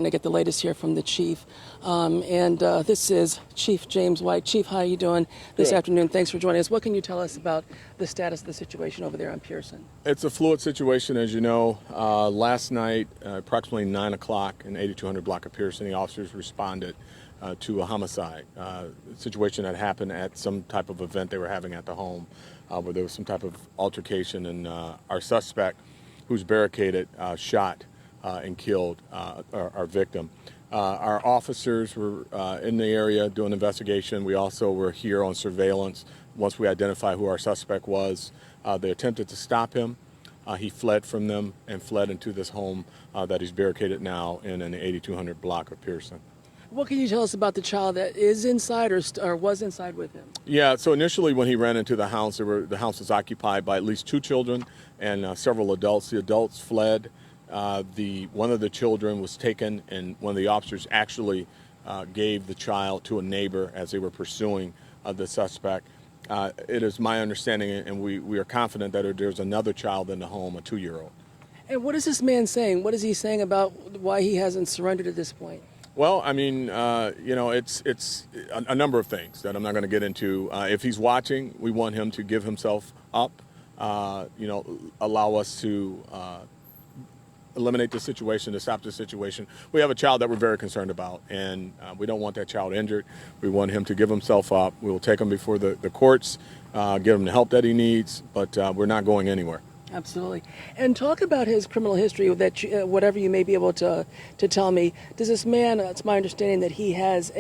To get the latest here from the chief, this is Chief James White. Chief, how are you doing this afternoon? Thanks for joining us. What can you tell us about the status of the situation over there on Pearson? It's a fluid situation, as you know. Last night, approximately 9 o'clock in 8200 block of Pearson, the officers responded to a homicide situation that happened at some type of event they were having at the home, where there was some type of altercation, and our suspect, who's barricaded, shot and killed our victim. Our officers were in the area doing investigation. We also were here on surveillance. Once we identified who our suspect was, they attempted to stop him. He fled from them and fled into this home that he's barricaded now in the 8200 block of Pearson. What can you tell us about the child that is inside or was inside with him? Yeah, so initially when he ran into the house, the house was occupied by at least 2 children and several adults. The adults fled. One of the children was taken, and one of the officers actually gave the child to a neighbor as they were pursuing the suspect. It is my understanding, and we are confident that there's another child in the home, a 2-year-old. And what is this man saying? What is he saying about why he hasn't surrendered at this point? Well, I mean, it's a number of things that I'm not going to get into. If he's watching, we want him to give himself up, allow us to eliminate the situation, to stop the situation. We have a child that we're very concerned about, and we don't want that child injured. We want him to give himself up. We will take him before the courts, give him the help that he needs, but we're not going anywhere. Absolutely. And talk about his criminal history, that whatever you may be able to tell me. Does this man, it's my understanding that he has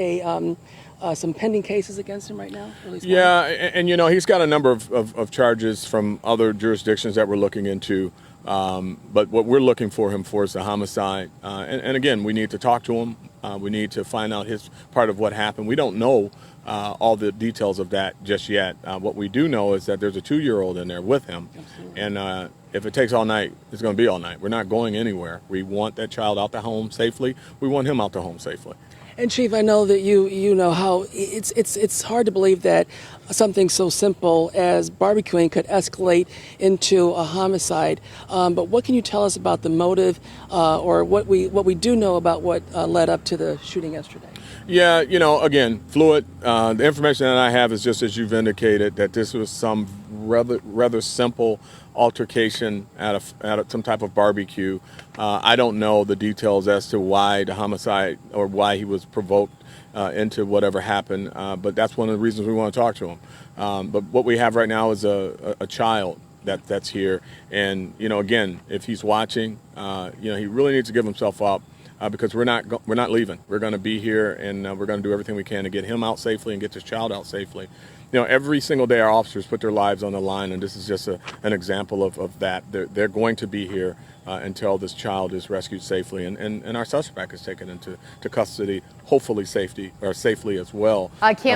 some pending cases against him right now? Yeah, and he's got a number of charges from other jurisdictions that we're looking into. But what we're looking for him for is a homicide. And again, we need to talk to him. We need to find out his part of what happened. We don't know all the details of that just yet. What we do know is that there's a 2-year-old in there with him. Absolutely. And if it takes all night, it's going to be all night. We're not going anywhere. We want that child out the home safely. We want him out the home safely. And Chief, I know that you know how it's hard to believe that something so simple as barbecuing could escalate into a homicide. But what can you tell us about the motive, or what we do know about what led up to the shooting yesterday? Yeah, again, fluid. The information that I have is just as you've indicated, that this was some rather simple altercation at some type of barbecue. I don't know the details as to why the homicide or why he was provoked into whatever happened, but that's one of the reasons we want to talk to him. But what we have right now is a child that's here, and again, if he's watching, he really needs to give himself up. Because we're not leaving. We're going to be here, and we're going to do everything we can to get him out safely and get this child out safely. Every single day our officers put their lives on the line, and this is just an example of that. They're going to be here until this child is rescued safely, and our suspect is taken into custody, hopefully safely as well. I can't